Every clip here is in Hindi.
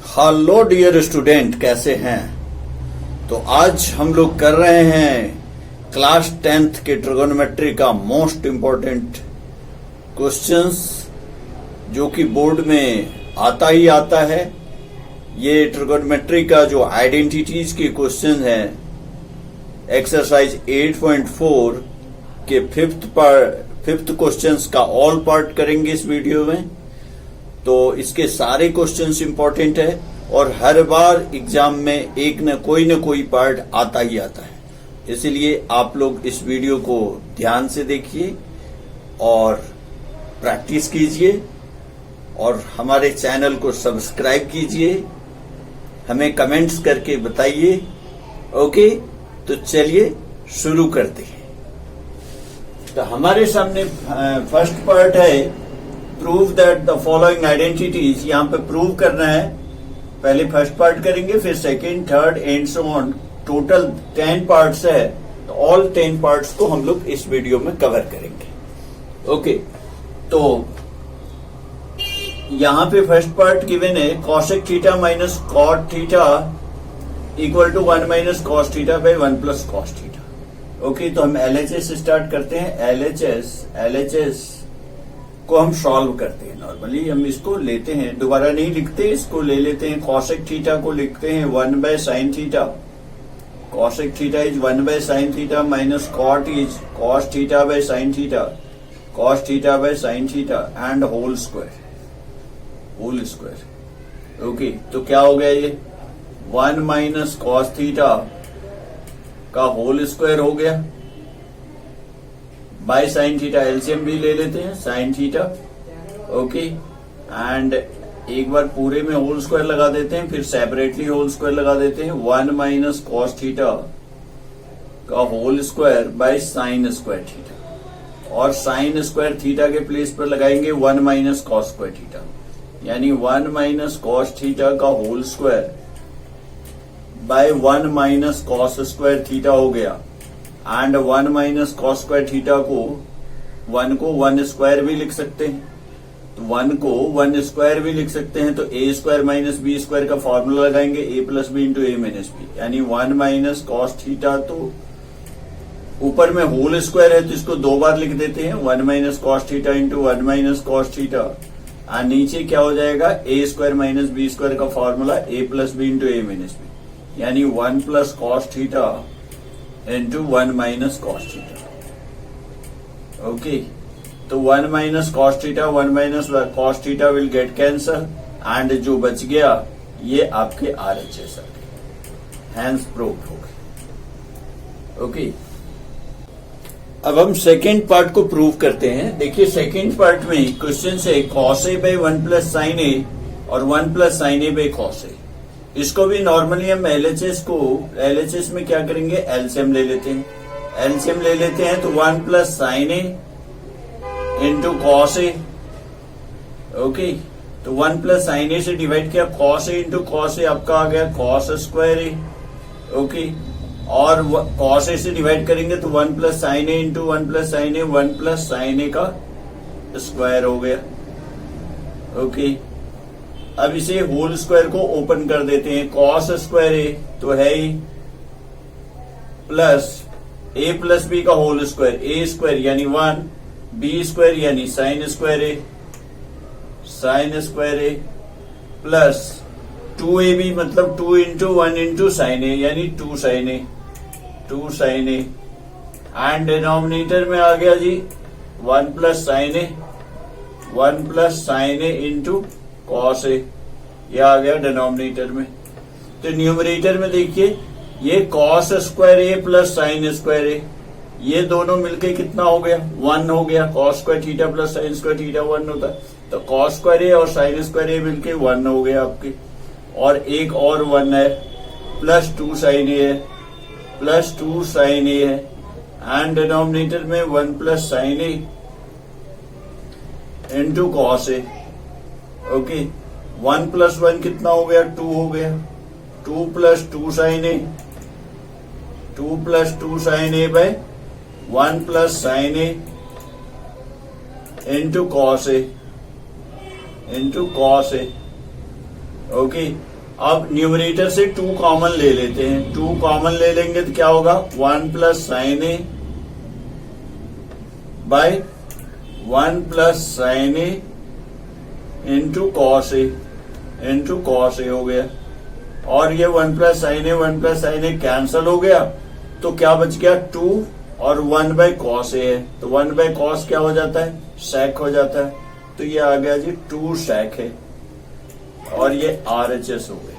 हेलो डियर स्टूडेंट, कैसे हैं? तो आज हम लोग कर रहे हैं क्लास 10th के ट्रिगोनोमेट्री का मोस्ट इम्पोर्टेंट क्वेश्चंस, जो कि बोर्ड में आता ही आता है। ये ट्रिगोनोमेट्री का जो आइडेंटिटीज के क्वेश्चन हैं, एक्सरसाइज 8.4 के फिफ्थ क्वेश्चंस का ऑल पार्ट करेंगे इस वीडियो में। तो इसके सारे क्वेश्चंस इंपॉर्टेंट है और हर बार एग्जाम में एक न कोई पार्ट आता ही आता है। इसलिए आप लोग इस वीडियो को ध्यान से देखिए और प्रैक्टिस कीजिए और हमारे चैनल को सब्सक्राइब कीजिए, हमें कमेंट्स करके बताइए। ओके, तो चलिए शुरू करते हैं। तो हमारे सामने फर्स्ट पार्ट है prove that the following identities. यहाँ पे प्रूव करना है। पहले फर्स्ट पार्ट करेंगे, फिर second, third and so on. Total 10 parts है, तो ऑल 10 पार्ट्स को हम लोग इस वीडियो में कवर करेंगे। ओके, तो यहाँ पे फर्स्ट पार्ट गिवन है cosec theta minus cot theta equal to 1 minus cos theta by 1 plus cos theta. Okay, तो हम एलएचएस स्टार्ट करते हैं। एलएचएस को हम सॉल्व करते हैं। नॉर्मली हम इसको लेते हैं, दोबारा नहीं लिखते, इसको ले लेते हैं। कॉसेक थीटा को लिखते हैं 1 by sine theta. Cosec theta is 1 by sine theta minus cot is cos theta by sine theta, cos theta by sine theta and whole square. Okay, तो क्या हो गया ये 1 माइनस कॉस थीटा का होल स्क्वायर हो गया बाय साइन थीटा। एलसीएम भी ले लेते हैं, साइन थीटा। ओके, एंड एक बार पूरे में होल स्क्वायर लगा देते हैं, फिर सेपरेटली होल स्क्वायर लगा देते हैं। 1 माइनस कॉस थीटा का whole square by sine square theta, और साइन स्क्वायर थीटा के प्लेस पर लगाएंगे 1 माइनस कॉस स्क्वायर थीटा, यानी 1 माइनस कॉस थीटा का whole square by 1 minus cos square theta हो गया। And 1 minus cos square theta को 1 को 1 स्क्वायर भी लिख सकते हैं, तो 1 को 1 स्क्वायर भी लिख सकते हैं। तो ए स्क्वायर माइनस बी स्क्वायर का फॉर्मूला लगाएंगे, ए plus B into A minus b, यानी 1 माइनस कॉस थीटा। तो ऊपर में होल स्क्वायर है तो इसको 2 बार लिख देते हैं, 1 minus cos theta into 1 minus cos theta. और नीचे क्या हो जाएगा, ए स्क्वायर माइनस बी स्क्वायर का formula, A plus B into A minus b, यानी 1 plus cos theta into 1 minus cos theta. Okay, तो 1 minus cos theta, 1 minus cos theta will get cancel and जो बच गया ये आपके RHS आ गए, hence proved हो गए। ओके, अब हम सेकेंड पार्ट को प्रूव करते हैं। देखिए सेकेंड पार्ट में क्वेश्चन से cos a by 1 plus sin a और 1 plus sin a by cos a। इसको भी नॉर्मली हम एलएचएस में क्या करेंगे, एलसीएम ले लेते हैं। तो 1 plus sine A into cos A. Okay, तो 1 प्लस साइन ए से डिवाइड किया, कॉस ए इंटू कॉस ए आपका आ गया कॉस स्क्वायर ए। ओके, और कॉस ए से डिवाइड करेंगे तो 1 plus sine A into 1 plus sine a, 1 plus sine A का स्क्वायर हो गया। ओके, अब इसे होल स्क्वायर को ओपन कर देते हैं। कॉस स्क्वायर ए तो है ही, प्लस ए प्लस बी का होल स्क्वायर, ए स्क्वायर यानी 1, बी स्क्वायर यानी sine square A, plus 2ab मतलब 2 इंटू 1 इंटू साइन ए, यानी 2 साइन ए। एंड डिनोमिनेटर में आ गया जी 1 प्लस साइन ए इंटू कॉस ए, यह आ गया डिनोमिनेटर में। तो न्यूमरेटर में देखिए ये cos square A plus sign square ए, ये दोनों मिलके कितना हो गया, 1 हो गया। Cos square theta plus sign square theta 1 होता है, तो कॉस स्क्वायर ए और साइन स्क्वायर ए मिलके 1 हो गया आपके। और एक और 1 है, प्लस 2 साइन ए है, एंड डिनोमिनेटर में 1 plus sine A into cos A. Okay, 1 plus 1 कितना हो गया, 2 हो गया। 2 plus 2 sine a by 1 plus sine A into cos A. Okay, अब न्यूमरेटर से 2 कॉमन ले लेते हैं। 2 कॉमन ले लेंगे तो क्या होगा, 1 plus sine a by 1 plus sine A into cos a हो गया। और ये 1 प्लस साइन ए कैंसल हो गया, तो क्या बच गया 2 और 1 बाय कॉस ए है, तो 1 बाय कॉस क्या हो जाता है, सेक हो जाता है। तो ये आ गया जी 2 सेक है और ये RHS हो गया।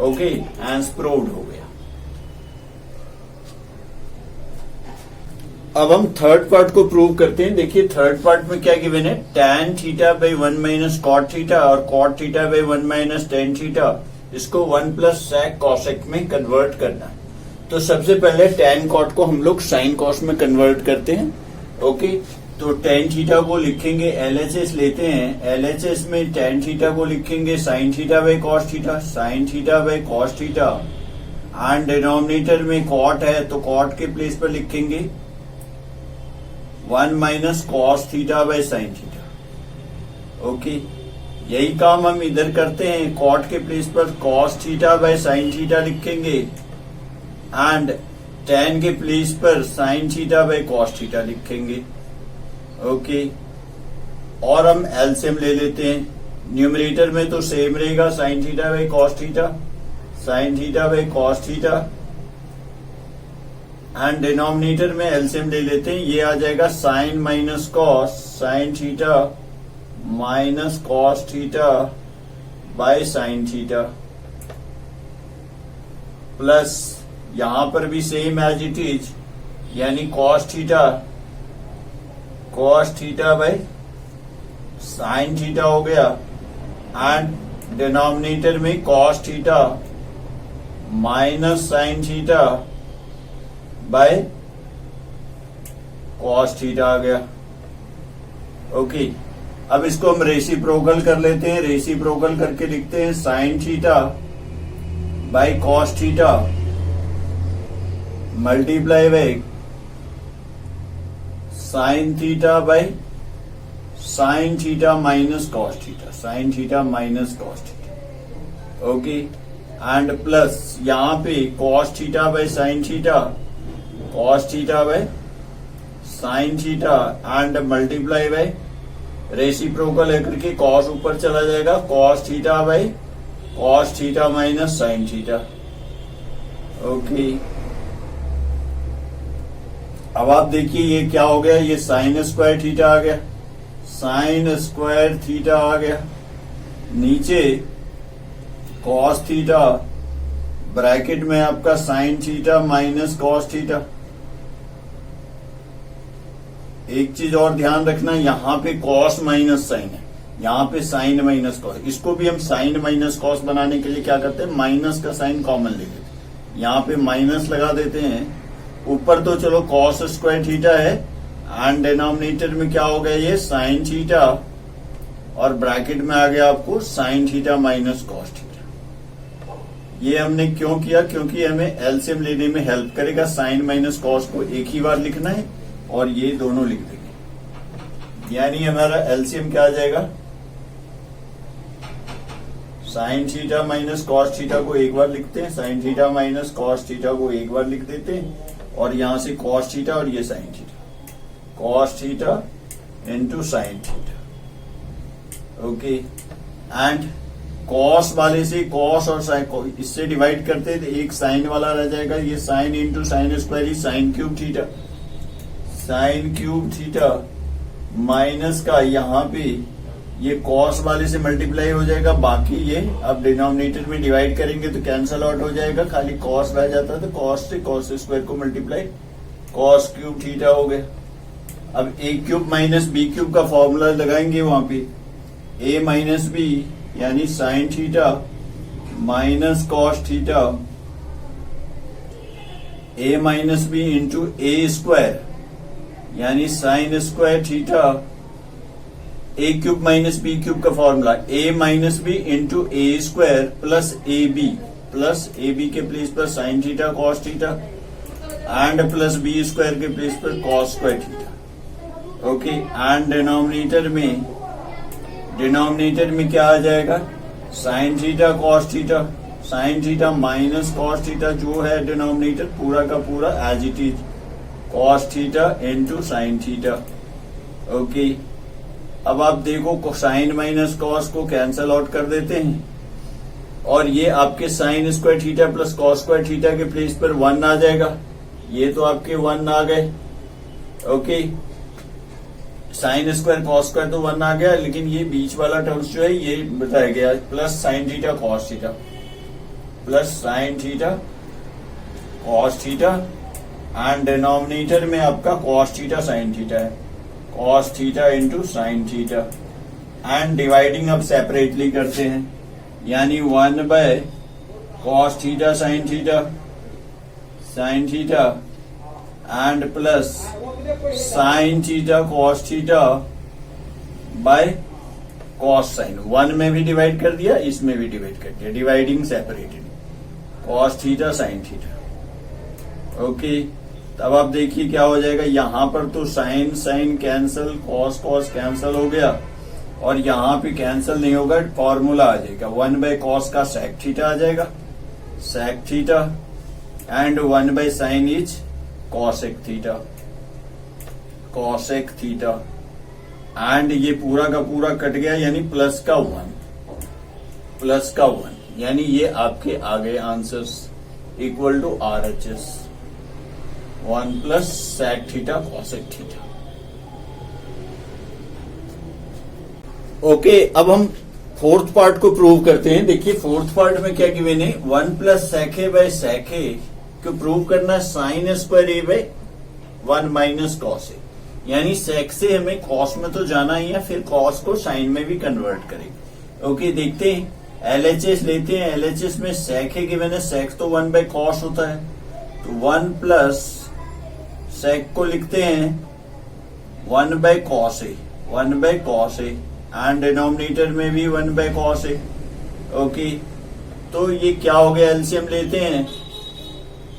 ओके, एंड प्रूव्ड हो गया। अब हम थर्ड पार्ट को प्रूव करते हैं। देखिए थर्ड पार्ट में क्या गिवन है, tan theta by 1 minus cot theta और cot theta by 1 minus tan theta, इसको 1 प्लस sec cosec में कन्वर्ट करना है। तो सबसे पहले tan cot को हम लोग sin cos में कन्वर्ट करते हैं। ओके, तो tan थीटा को लिखेंगे, LHS लेते हैं, LHS में tan थीटा को लिखेंगे sin theta by cos theta, sin theta by cos theta, and denominator में cot है तो cot के प्लेस पर लिखेंगे 1 minus cos theta by sine theta. Okay, यही काम हम इधर करते हैं, कॉट के प्लेस पर cos theta by sine theta लिखेंगे एंड tan के प्लेस पर sine theta by cos theta लिखेंगे। ओके, और हम एलसीएम ले लेते हैं। न्यूमरेटर में तो सेम रहेगा, sine theta by cos theta, sine theta by cos theta, and denominator में एलसीएम ले लेते हैं। ये आ जाएगा sine minus cos, sine theta minus cos theta by sine theta, plus यहां पर भी सेम एज इट इज, यानी cos theta by sine theta हो गया, एंड डिनोमिनेटर में cos theta minus sine theta by cos theta आ गया। ओके, अब इसको हम रेसिप्रोकल कर लेते हैं। रेसिप्रोकल करके लिखते हैं sign theta by cos theta multiply by sine theta by sine theta minus cos theta, sine theta minus cos theta. Okay, and plus यहां पे cos theta by sine theta, cos theta by sine theta and multiply by reciprocal है करके कॉस ऊपर चला जाएगा, cos theta by cos theta minus sine theta. Okay, अब आप देखिए ये क्या हो गया, ये साइन स्क्वायर थीटा आ गया, साइन स्क्वायर थीटा आ गया, नीचे कॉस थीटा ब्रैकेट में आपका sign theta minus cos theta. एक चीज और ध्यान रखना, यहां पे कॉस माइनस साइन है, यहां पे साइन माइनस कॉस, इसको भी हम साइन माइनस कॉस बनाने के लिए क्या करते हैं, माइनस का साइन कॉमन ले लेते हैं, यहां पे माइनस लगा देते हैं। ऊपर तो चलो कॉस स्क्वायर थीटा है एंड डिनोमिनेटर में क्या हो गया, ये साइन थीटा, और ब्रैकेट में आ गया आपको sign theta minus cos theta. ये हमने क्यों किया, क्योंकि हमें एलसीएम लेने में हेल्प करेगा। साइन माइनस कॉस को एक ही बार लिखना है और ये दोनों लिख देंगे, यानी हमारा एलसीएम क्या आ जाएगा, sine theta minus cos theta को एक बार लिखते हैं, sign theta minus cos theta को एक बार लिख देते हैं, और यहां से कॉस थीटा और ये sign theta, cos theta into sine theta. Okay, and cos वाले से कॉस और साइन इससे डिवाइड करते तो एक साइन वाला रह जाएगा, ये साइन इंटू साइन स्क्वायर ही sine cube theta, sine cube theta minus का यहाँ पे ये कॉस वाले से मल्टीप्लाई हो जाएगा, बाकी ये अब डिनोमिनेटर में डिवाइड करेंगे तो कैंसल आउट हो जाएगा, खाली कॉस रह जाता है, तो कॉस से कॉस स्क्वायर को मल्टीप्लाई कॉस क्यूब थीटा हो गया। अब a cube minus b cube का फॉर्मूला लगाएंगे वहां पे, ए माइनस बी यानी sine theta minus cos theta, a minus b into a square यानी sine square theta, a cube minus b cube का formula a minus b into a square plus a b के प्लेस पर sine theta cos theta and plus b square के प्लेस पर cos square theta. Okay, and denominator में क्या आ जाएगा, sine theta cos theta, sine theta minus cos theta जो है डिनोमिनेटर पूरा का पूरा as it is cos theta into sine theta. Okay, अब आप देखो साइन माइनस कॉस को कैंसल आउट कर देते हैं और ये आपके sine square theta plus cos square theta के प्लेस पर 1 आ जाएगा। ये तो आपके 1 आ गए। Okay, sign square cos square तो 1 आ गया, लेकिन ये बीच वाला टर्म्स जो है ये बताया गया plus sign theta cos theta plus sign theta cos theta and denominator में आपका कॉस थीटा साइन थीटा है, cos theta into sine theta and dividing अब सेपरेटली करते हैं, यानी 1 by cos theta sine theta and plus sign theta cos theta by cos sine. 1 में भी डिवाइड कर दिया, इसमें भी डिवाइड कर दिया, dividing separated cos theta sine theta. Okay, तब आप देखिए क्या हो जाएगा, यहां पर तो sine sine cancel, cos cos cancel हो गया और यहां पे कैंसल नहीं होगा, फॉर्मूला आ जाएगा 1 बाय कॉस का सेक थीटा आ जाएगा, sec theta and 1 by sine is cosec theta, cosec theta and ये पूरा का पूरा कट गया, यानी प्लस का 1, यानी ये आपके आ गए answers equal to RHS 1 plus sec theta cosec theta. Okay, अब हम फोर्थ पार्ट को प्रूव करते हैं। देखिए फोर्थ पार्ट में क्या गिवन है, 1 plus sec A by sec ए को प्रूव करना है sign square A by 1 minus cos ए, यानी सेक से हमें कॉस में तो जाना ही है, फिर कॉस को साइन में भी कन्वर्ट करेंगे। ओके, देखते हैं LHS लेते हैं। LHS में सेक है गिवन है, सेक तो 1 बाय कॉस होता है, तो 1 प्लस सेक को लिखते हैं 1 by cos a, 1 by cos A and denominator में भी 1 बाय कॉस ए। ओके, तो ये क्या हो गया, एलसीएम लेते हैं,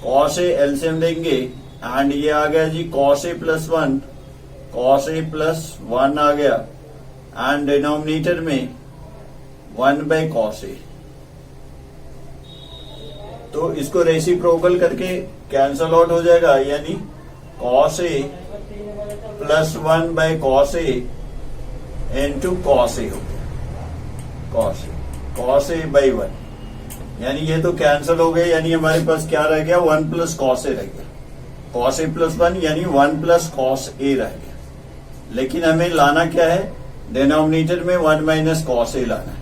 कॉस ए एलसीएम लेंगे एंड ये आ गया जी cos A plus 1, cos A plus 1 आ गया एंड डिनोमिनेटर में 1 बाय कॉस ए। तो इसको रेसिप्रोकल करके कैंसल आउट हो जाएगा, यानी cos A plus 1 by cos a into cos a हो गया, कॉस ए बाई 1, यानी ये तो कैंसल हो गए, यानी हमारे पास क्या रह गया, 1 प्लस कॉस ए रह गया, कॉस ए प्लस 1 यानी 1 प्लस कॉस ए रह गया। लेकिन हमें लाना क्या है, डिनोमिनेटर में 1 माइनस कॉस ए लाना है,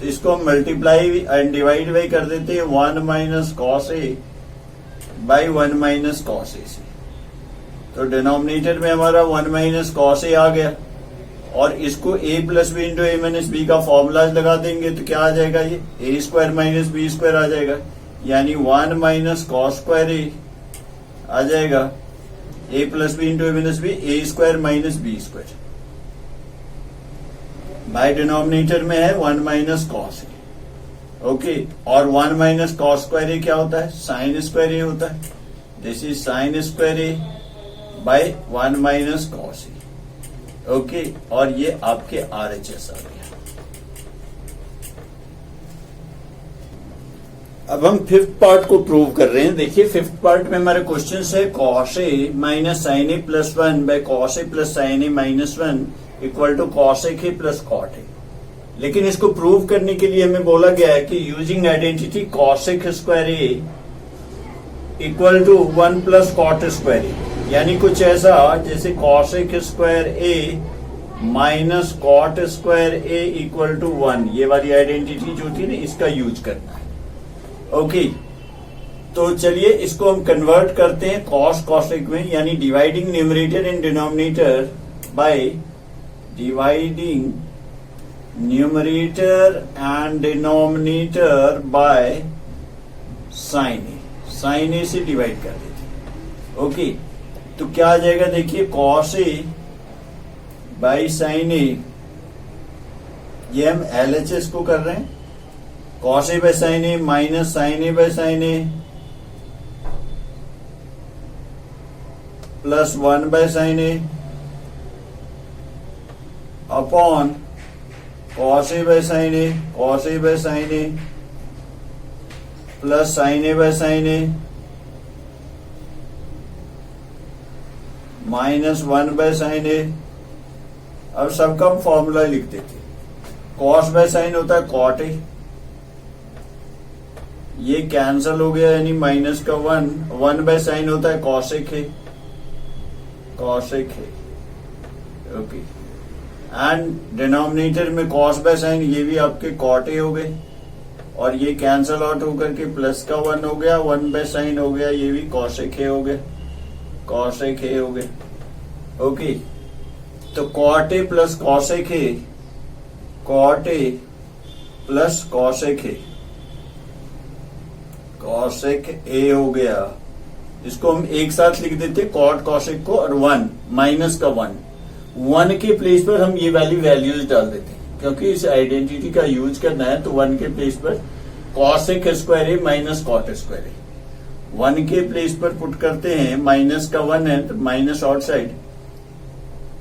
तो इसको हम मल्टीप्लाई एंड डिवाइड बाई कर देते हैं 1 minus cos a by 1 minus cos a से, तो डिनोमिनेटर में हमारा 1 माइनस कॉस ए आ गया और इसको a plus B into A minus B का फॉर्मूला लगा देंगे तो क्या आ जाएगा, ये A square minus B square आ जाएगा, यानी 1 माइनस कॉस स्क्वायर ए आ जाएगा, a plus B into A minus B, A square minus B square by denominator में है 1 माइनस कॉस ए। ओके, और 1 माइनस कॉस स्क्वायर ए क्या होता है, साइन स्क्वायर ए होता है, this is sine square A by 1 minus cos A. Okay, और ये आपके RHS आ गया। अब हम फिफ्थ पार्ट को प्रूव कर रहे हैं। देखिए फिफ्थ पार्ट में हमारे क्वेश्चन है cos A minus sign A plus 1 by cos A plus sine A minus 1 equal to cos A plus cot A. लेकिन इसको प्रूव करने के लिए हमें बोला गया है कि using identity cosec square a equal to 1 plus cot square a, यानी कुछ ऐसा जैसे cosec square A minus cot square a equal to 1, ये वाली आइडेंटिटी जो थी ना इसका यूज करना है। ओके, तो चलिए इसको हम कन्वर्ट करते हैं कॉस कॉसेक में, यानी dividing numerator and denominator by dividing numerator and denominator by sine a से डिवाइड कर देते हैं। ओके, तो क्या आ जाएगा, देखिए cos a by sign a, ये हम LHS को कर रहे हैं, cos a by sine A minus sign a by sine A plus 1 by sine a upon cos a by sine a, cos a by sine A plus sine a by sine A minus 1 by sine a. अब सबका हम फॉर्मूला लिख देते। कॉस बाय साइन होता है कॉट ए, ये कैंसल हो गया यानी माइनस का 1 बाय साइन होता है cosec A, cosec A. Okay, and denominator में कॉस बाय साइन ये भी आपके कॉट ए हो गए और ये कैंसल आउट होकर के प्लस का 1 हो गया, 1 बाय साइन हो गया, ये भी कॉसेक ए हो गया, कॉसेक ए हो गया। ओके, तो cot A plus cosec A, cot A plus cosec A, cosec A हो गया। इसको हम एक साथ लिख देते कॉट कॉसेक को, और 1 माइनस का 1 के प्लेस पर हम ये वाली वैल्यूज डाल देते हैं क्योंकि इस आइडेंटिटी का यूज करना है। तो 1 के प्लेस पर कॉसेक स्क्वायर ए माइनस कॉट स्क्वायर ए, 1 के प्लेस पर पुट करते हैं, माइनस का 1 है तो माइनस आउटसाइड,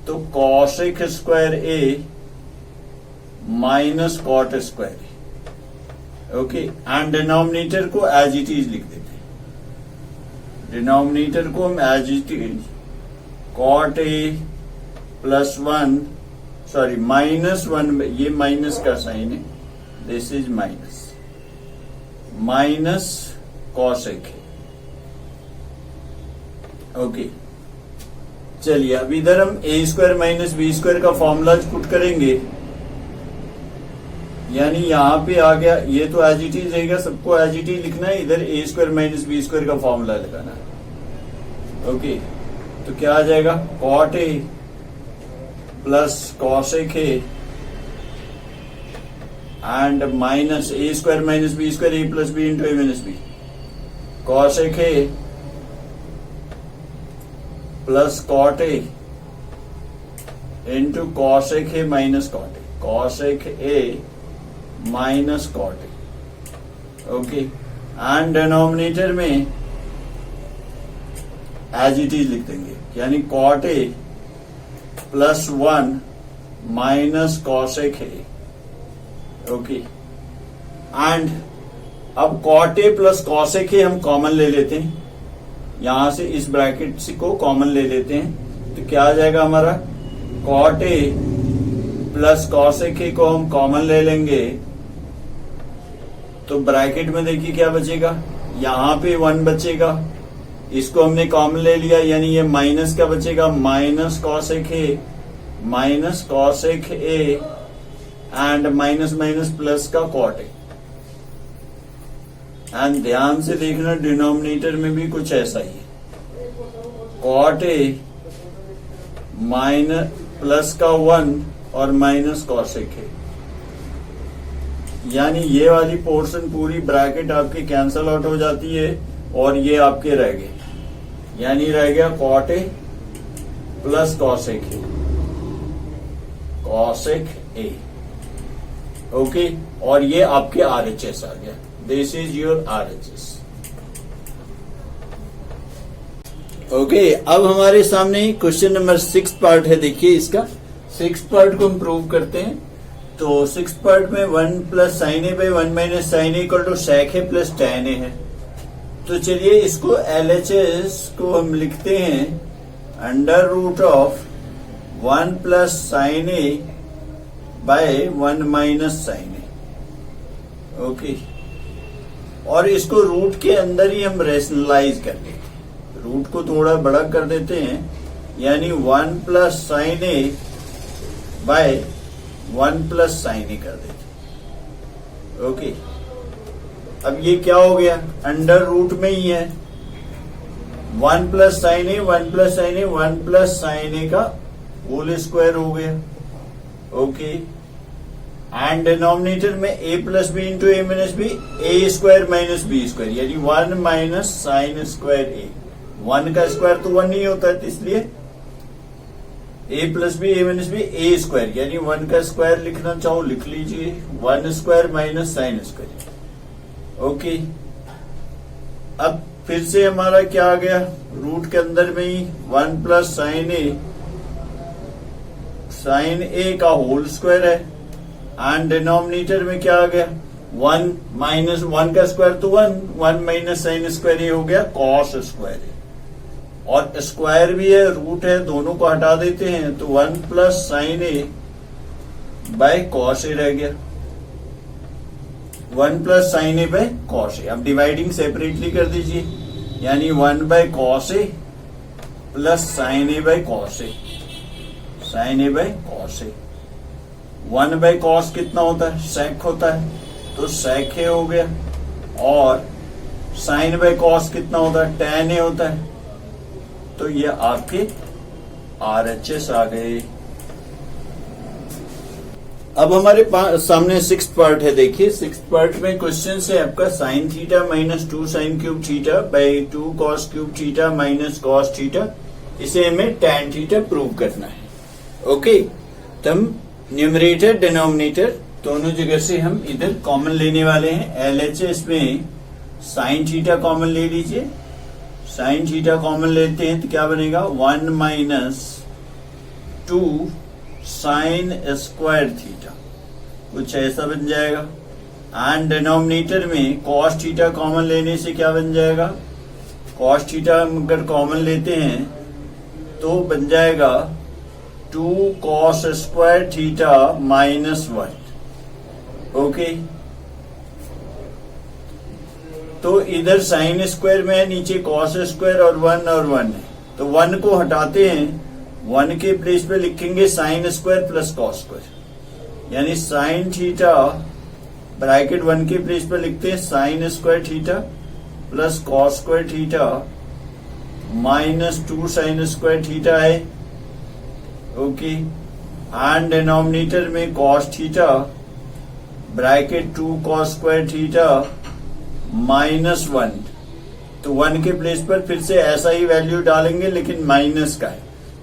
तो cosec square A minus cot square A. Okay, and denominator को एज इट इज लिख देते हैं। डिनोमिनेटर को हम as it is cot A plus 1, sorry minus 1, ये माइनस का साइन है, this is minus, minus cosec है। ओके, चलिए अब इधर हम A square minus B square का फॉर्मूला पुट करेंगे, यानी यहां पे आ गया, ये तो एज इट इज रहेगा, सबको एज इट इज लिखना है, इधर A square minus B square का फॉर्मूला लगाना है। ओके, तो क्या आ जाएगा, cot A plus cosec A and minus A square minus B square, A plus B into A minus B, cosec A plus cot A into cosec A minus cot A, cosec A minus cot A. Okay, and denominator में एज इट इज लिख देंगे, यानी cot A plus 1 minus cosec A. Okay, and अब cot A plus cosec A हम कॉमन ले लेते हैं, यहां से इस ब्रैकेट को कॉमन ले लेते हैं, तो क्या आ जाएगा हमारा, cot A plus cosec A को हम कॉमन ले लेंगे, तो ब्रैकेट में देखिए क्या बचेगा, यहां पे 1 बचेगा, इसको हमने कॉमन ले लिया, यानी ये माइनस का बचेगा, minus cosec A, minus cosec A and minus minus plus का कॉट ए। एंड ध्यान से देखना डिनोमिनेटर में भी कुछ ऐसा ही है, कॉट ए माइनस प्लस का 1 और माइनस कॉसेक ए, यानी ये वाली पोर्शन पूरी ब्रैकेट आपकी कैंसल आउट हो जाती है और ये आपके रह गए, यानी रह गया cot A plus cosec A, cosec A. Okay, और ये आपके RHS आ गया, दिस इज योर RHS। ओके, अब हमारे सामने क्वेश्चन नंबर 6 पार्ट है, देखिए इसका 6 पार्ट को हम प्रूव करते हैं। तो 6 पार्ट में 1 plus sine A by 1 minus sign a equal to sec a plus tan a है। तो चलिए इसको LHS को हम लिखते हैं under root of 1 plus sine a by 1 minus sign a. Okay, और इसको रूट के अंदर ही हम रेशनलाइज कर लेते हैं, रूट को थोड़ा बड़ा कर देते हैं, यानी 1 plus sine a by 1 plus sine ए कर देते। ओके, अब ये क्या हो गया, अंडर रूट में ही है, 1 plus sine a, 1 plus sine a, 1 plus sine A का होल स्क्वायर हो गया। ओके, एंड डिनोमिनेटर में ए plus B into A minus B, A square minus B square, यानी 1 माइनस साइन स्क्वायर ए। 1 का स्क्वायर तो 1 नहीं होता है, इसलिए ए plus B A minus B A square, यानी 1 का स्क्वायर लिखना चाहो लिख लीजिए, 1 square minus sign square. Okay, अब फिर से हमारा क्या आ गया, रूट के अंदर में ही 1 प्लस साइन ए का होल स्क्वायर है, एंड डिनोमिनेटर में क्या आ गया, 1 माइनस 1 का स्क्वायर तो 1 माइनस साइन स्क्वायर, ये हो गया कॉस स्क्वायर है, और स्क्वायर भी है रूट है, दोनों को हटा देते हैं तो 1 plus sine a by cos a रह गया, 1 plus sine a by cos a. अब डिवाइडिंग सेपरेटली कर दीजिए, यानी 1 by cos A plus sine a by cos A, sign a by cos a. 1 by cos कितना होता है, सेक होता है, तो सेक ए हो गया, और साइन बाय कॉस कितना होता है, टेन ए होता है, तो ये आपके RHS आ गए। अब हमारे सामने 6th पार्ट है, देखिए 6th पार्ट में क्वेश्चन है आपका sign theta minus 2 sign cube theta by 2 cos cube theta minus cos theta, इसे हमें टैन थीटा प्रूव करना है। ओके, तो हम न्यूमरेटर डिनोमिनेटर दोनों जगह से हम इधर कॉमन लेने वाले हैं। LHS में साइन थीटा कॉमन ले लीजिए, साइन थीटा कॉमन लेते हैं तो क्या बनेगा, 1 माइनस 2 साइन स्क्वायर थीटा, कुछ ऐसा बन जाएगा। एंड डिनोमिनेटर में कॉस थीटा कॉमन लेने से क्या बन जाएगा, कॉस थीटा अगर कॉमन लेते हैं तो बन जाएगा 2 cos square theta minus 1। Okay, तो इधर साइन स्क्वायर में है, नीचे कॉस स्क्वायर और 1 है, तो 1 को हटाते हैं, 1 के प्लेस पे लिखेंगे sign square plus cos square, यानी साइन थीटा ब्रैकेट 1 के प्लेस पे लिखते हैं sign square theta plus cos square theta minus 2 sine square theta है। ओके, एंड डिनोमिनेटर में cos theta bracket 2 cos square theta minus 1, तो 1 के प्लेस पर फिर से ऐसा ही वैल्यू डालेंगे लेकिन माइनस का है,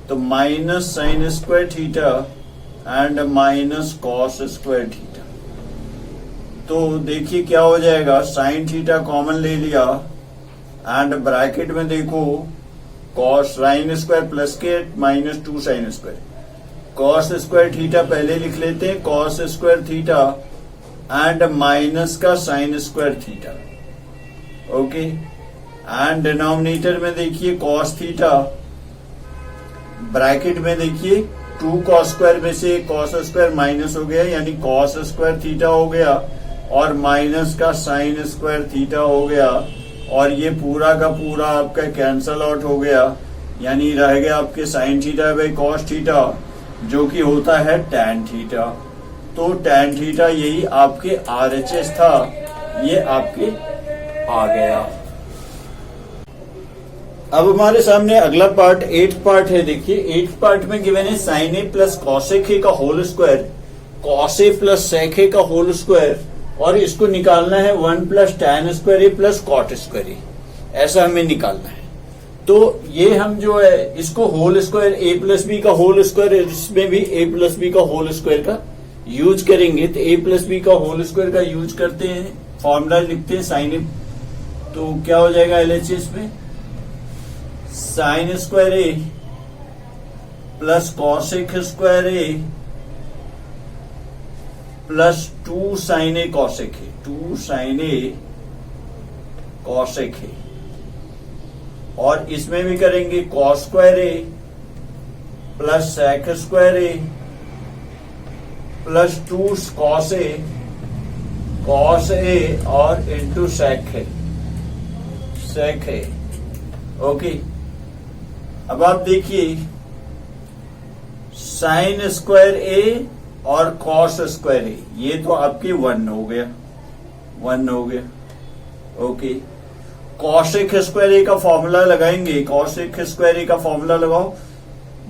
तो minus sign square theta and minus cos square theta. तो देखिए क्या हो जाएगा, साइन थीटा कॉमन ले लिया एंड ब्रैकेट में देखो कॉस साइन स्क्वायर प्लस के minus 2 sine square, cos square theta पहले लिख लेते हैं, cos square theta and minus का sine square theta. Okay, and denominator में देखिए कॉस थीटा, ब्रैकेट में देखिए 2 कॉस स्क्वायर में से कॉस स्क्वायर माइनस हो गया, यानी कॉस स्क्वायर थीटा हो गया, और माइनस का साइन स्क्वायर थीटा हो गया, और ये पूरा का पूरा आपका कैंसल आउट हो गया, यानी रह गया आपके sign theta by cos theta, जो कि होता है टैन थीटा। तो टैन थीटा यही आपके RHS था, ये आपके आ गया। अब हमारे सामने अगला पार्ट 8th पार्ट है, देखिए 8th पार्ट में गिवन है sine A plus cosec A का whole square, cos A plus sec A का होल स्क्वायर, और इसको निकालना है 1 plus tan square A plus cot square ए, ऐसा हमें निकालना है। तो ये हम जो है इसको whole square A plus B का होल स्क्वायर, इसमें भी ए प्लस बी का होल स्क्वायर का यूज करेंगे, तो ए प्लस बी का होल स्क्वायर का यूज करते हैं, फॉर्मूला लिखते हैं साइन ए, तो क्या हो जाएगा LHS में, sine square A plus cosec square A plus 2 sine A cosec A, 2 sine A cosec A, और इसमें भी करेंगे cos square A plus sec square A plus 2 cos A और इंटू सेक ए। ओके, अब आप देखिए साइन स्क्वायर ए और कॉस स्क्वायर ए, ये तो आपके 1 हो गया। ओके, कॉसेक स्क्वायर ए का फॉर्मूला लगाएंगे, कॉसेक स्क्वायर ए का फॉर्मूला लगाओ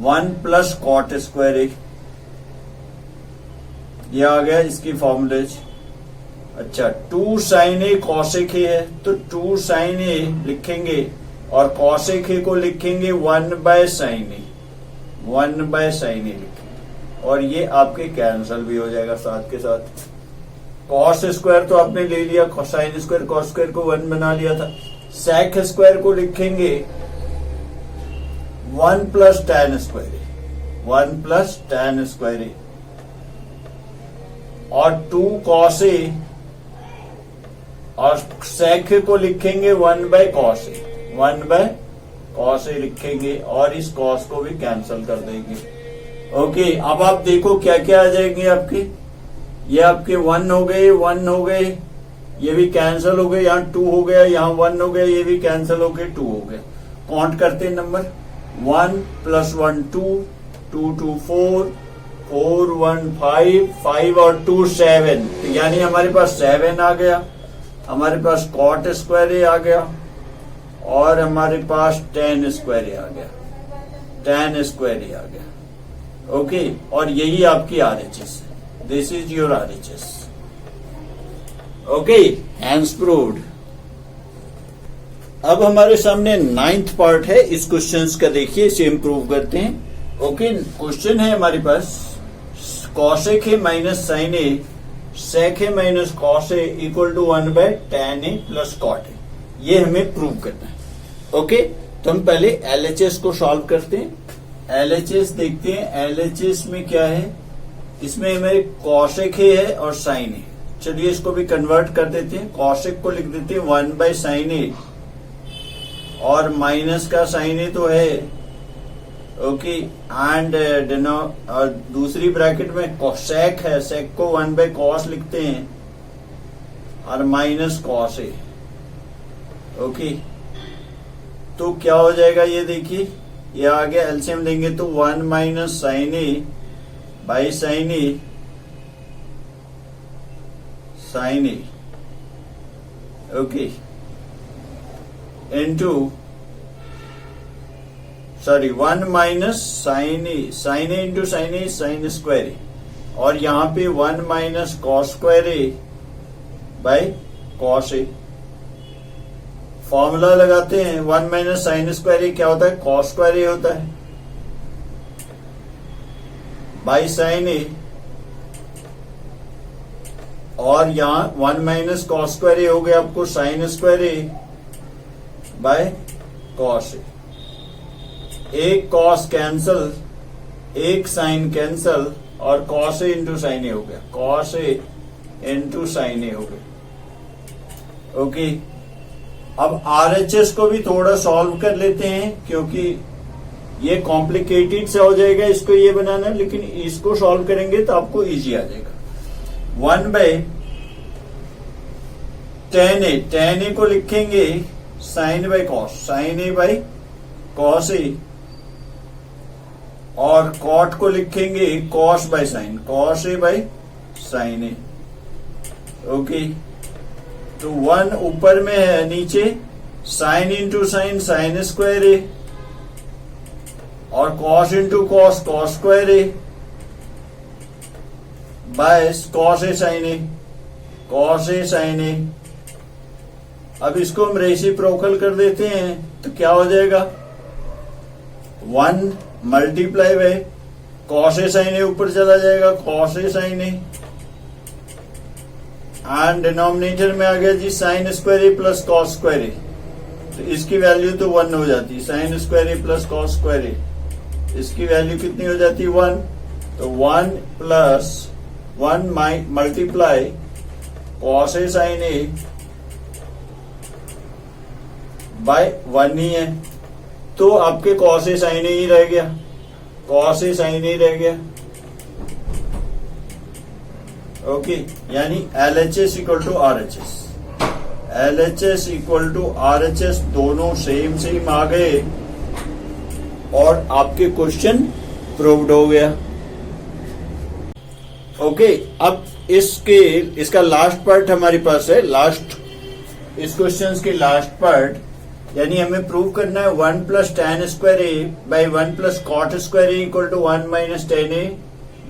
1 प्लस कॉट स्क्वायर ए, ये आ गया इसकी फॉर्मूलेज। अच्छा, 2 साइन ए कॉसेक ए है, तो 2 साइन ए लिखेंगे और कॉसेक ए को लिखेंगे 1 by sine a, 1 by sine a लिखेंगे, और ये आपके कैंसल भी हो जाएगा साथ के साथ। कॉस स्क्वायर तो आपने ले लिया, साइन स्क्वायर कॉस स्क्वायर को 1 बना लिया था, सेक स्क्वायर को लिखेंगे 1 plus tan square A, 1 plus tan square a, और 2 cos a, और sec को लिखेंगे 1/cos a, 1/cos a लिखेंगे और इस cos को भी कैंसिल कर देंगे। ओके, अब आप देखो क्या क्या आ जाएंगे आपके, ये आपके 1 हो गए, 1 हो गए, ये भी कैंसिल हो गए, यहाँ 2 हो गया, यहाँ 1 हो गया, ये भी कैंसिल हो गए, 2 हो गया। काउंट करते हैं नंबर, 1 + 1 2, 2 2 4, 4 1 5, 5 और 2 7, तो यानी हमारे पास 7 आ गया, हमारे पास cot स्क्वायर ए आ गया और हमारे पास tan स्क्वायर ए आ गया, tan स्क्वायर ए आ गया। ओके, और यही आपकी RHS है, this is your RHS। Okay, hence proved. अब हमारे सामने 9th पार्ट है इस क्वेश्चंस का, देखिए इसे इंप्रूव करते हैं। ओके, क्वेश्चन है हमारे पास cosec a minus sin a sec a minus cos a equal to 1/tan a plus cot a, ये हमें प्रूव करना है। ओके, तो हम पहले LHS को सॉल्व करते हैं। LHS देखते हैं, LHS में क्या है, इसमें हमें cosec a है और sin a, चलिए इसको भी कन्वर्ट कर देते हैं। cosec को लिख देते हैं 1/sin a और माइनस का sin a तो है। ओके, एंड और दूसरी ब्रैकेट में sec है, sec को 1/cos लिखते हैं और माइनस cos a। ओके, तो क्या हो जाएगा ये देखिए, ये आगे एलसीएम लेंगे तो 1 - sin a by sin a, sin a, okay, into 1 - sin a, sin a into sin a sin square a, और यहाँ पे 1 - cos square a by cos a। Formula लगाते हैं, 1 - sin स्क्वायर ए क्या होता है, cos स्क्वायर ए होता है, बाई sin a, और यहाँ 1 - cos स्क्वायर ए हो गया आपको sin स्क्वायर ए बाय cos ए। एक cos कैंसल, एक sin कैंसल, और cos a into sin a हो गया, cos a into sin a हो गया। ओके, अब RHS को भी थोड़ा सॉल्व कर लेते हैं क्योंकि ये कॉम्प्लिकेटेड सा हो जाएगा इसको ये बनाना, लेकिन इसको सॉल्व करेंगे तो आपको इजी आ जाएगा। 1/tan a को लिखेंगे sin by cos, sin a by cos a, और cot को लिखेंगे cos by sin, cos a by sin a। Okay, तो 1 ऊपर में है, नीचे sin into sin, sin square a, और cos into cos, cos square a by cos a sin a, cos a sin a। अब इसको हम रेसिप्रोकल कर देते हैं तो क्या हो जाएगा, 1 multiply by cos a sin a ऊपर चला जाएगा, cos a sin a, and denominator में आ गया जी sin square A plus cos square A, तो इसकी वैल्यू तो 1 हो जाती है, sin square A plus cos square A, इसकी वैल्यू कितनी हो जाती है 1, तो 1 plus 1 multiply cos a sin a by 1 ही है, तो आपके cos a sin a ही रह गया, cos a sin a रह गया। ओके, यानी LHS equal to RHS, LHS equal to RHS दोनों सेम आ गए और आपके क्वेश्चन प्रूव्ड हो गया। ओके, अब इसका लास्ट पार्ट हमारे पास है, इस क्वेश्चन के लास्ट पार्ट, यानी हमें प्रूव करना है 1 + tan square a by 1 + cot square a equal to 1 - tan a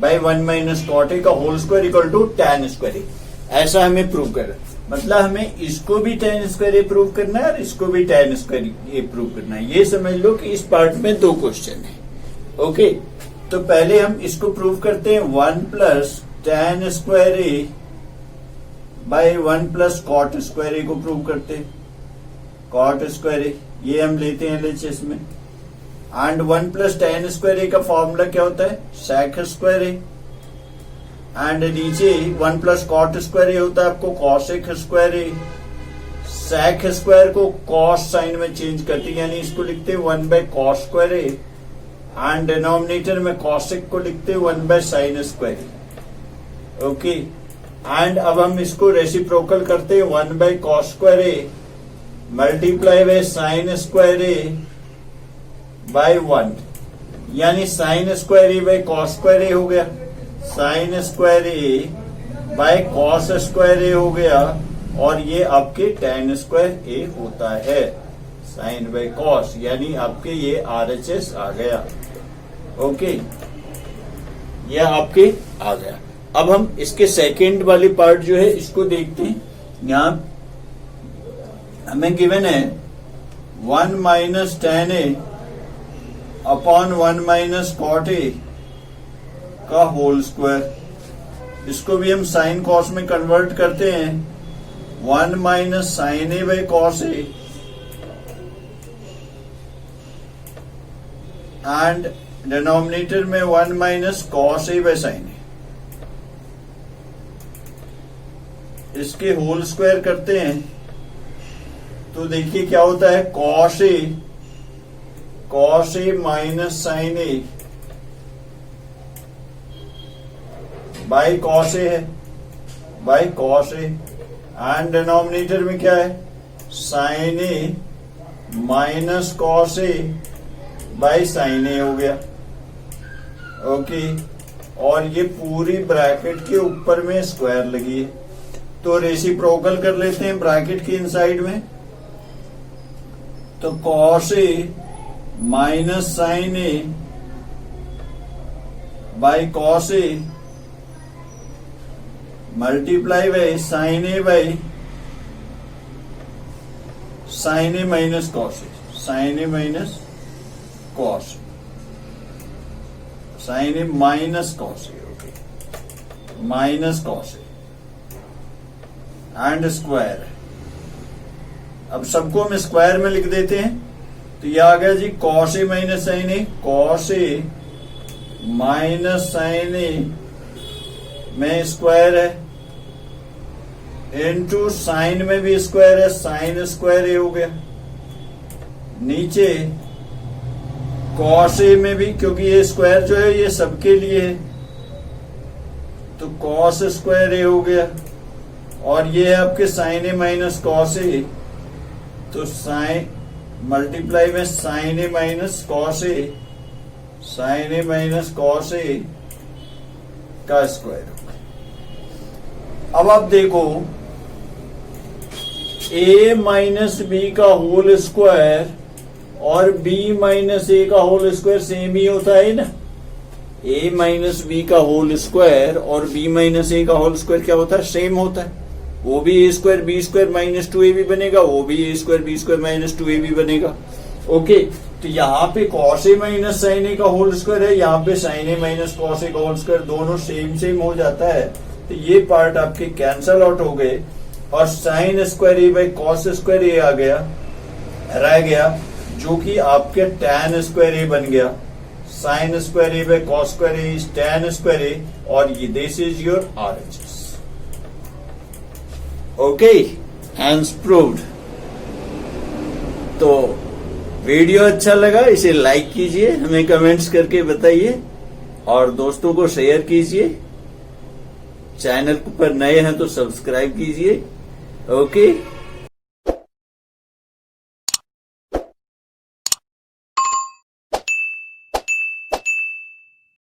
by 1 - cot a का whole square equal to tan square ए, ऐसा हमें प्रूव करना है। मतलब हमें इसको भी tan स्क्वायर ए प्रूव करना है और इसको भी tan स्क्वायर ए प्रूव करना है। ये समझ लो कि इस पार्ट में 2 क्वेश्चन है। ओके, तो पहले हम इसको प्रूव करते हैं, 1 + tan square a by 1 + cot square a को प्रूव करते हैं, cot स्क्वायर ए ये हम लेते हैं LHS में, एंड 1 + tan स्क्वायर ए का फॉर्मूला क्या होता है, sec स्क्वायर ए, एंड नीचे 1 प्लस कॉट स्क्वायर ए होता है आपको cosec square a. Sec square को कॉस साइन में चेंज करते हैं, यानी इसको लिखते हैं 1 by cos square a and denominator में कॉसेक को लिखते हैं 1 by sine square. Okay, and अब हम इसको रेसिप्रोकल करते हैं 1 by cos square a multiply by sine square A by 1, यानी sine square A by cos square a हो गया, sine square A by cos square a हो गया, और ये आपके tan स्क्वायर ए होता है साइन बाय कॉस, यानी आपके ये RHS आ गया। ओके, ये आपके आ गया। अब हम इसके सेकंड वाली पार्ट जो है इसको देखते हैं। यहां हमें गिवन है 1 minus tan A upon 1 minus cot A का होल स्क्वायर। इसको भी हम साइन कॉस में कन्वर्ट करते हैं, 1 minus sign A by cos A and denominator में 1 minus cos a by sign a. इसके होल स्क्वायर करते हैं तो देखिए क्या होता है, cos A minus sign A by cos a है, by cos A, and denominator में क्या है, sine A minus cos a by sign a हो गया। ओके, और ये पूरी ब्रैकेट के ऊपर में स्क्वायर लगी है, तो रेसिप्रोकल कर लेते हैं ब्रैकेट के इनसाइड में। तो cos A minus sign A by cos A multiply by sign A minus cos A, sign A minus cos, sin A minus cos A, okay, minus cos A and square. अब सबको हम स्क्वायर में लिख देते हैं, तो यह आ गया जी cos A minus sign a, cos A minus sign ए में स्क्वायर है, इनटू साइन में भी स्क्वायर है, साइन स्क्वायर ए हो गया। नीचे कॉस ए में भी, क्योंकि ये स्क्वायर जो है ये सबके लिए है, तो कॉस स्क्वायर ए हो गया, और ये है आपके साइन ए माइनस कॉस ए, तो साइन मल्टीप्लाई में sign A minus cos A, sign A minus cos A का स्क्वायर हो गया। अब आप देखो a माइनस बी का होल स्क्वायर और b माइनस ए का होल स्क्वायर सेम ही होता है ना। a माइनस बी का होल स्क्वायर और b माइनस ए का होल स्क्वायर क्या होता है, सेम होता है। वो भी a square B square minus 2ab बनेगा, वो भी a square B square minus 2ab बनेगा। ओके, तो यहाँ पे cos A minus sign A का होल स्क्वायर है, यहाँ पे sin A minus cos A का होल स्क्वायर, दोनों सेम हो जाता है, तो ये पार्ट आपके कैंसल आउट हो गए, और sine square a by cos square ए आ गया, रह गया, जो कि आपके tan स्क्वायर ए बन गया। Sine square a by cos square a is tan square a, और ये this is your RHS। Okay, hence proved. तो वीडियो अच्छा लगा इसे लाइक कीजिए, हमें कमेंट्स करके बताइए, और दोस्तों को शेयर कीजिए। चैनल पर नए हैं तो सब्सक्राइब कीजिए। ओके।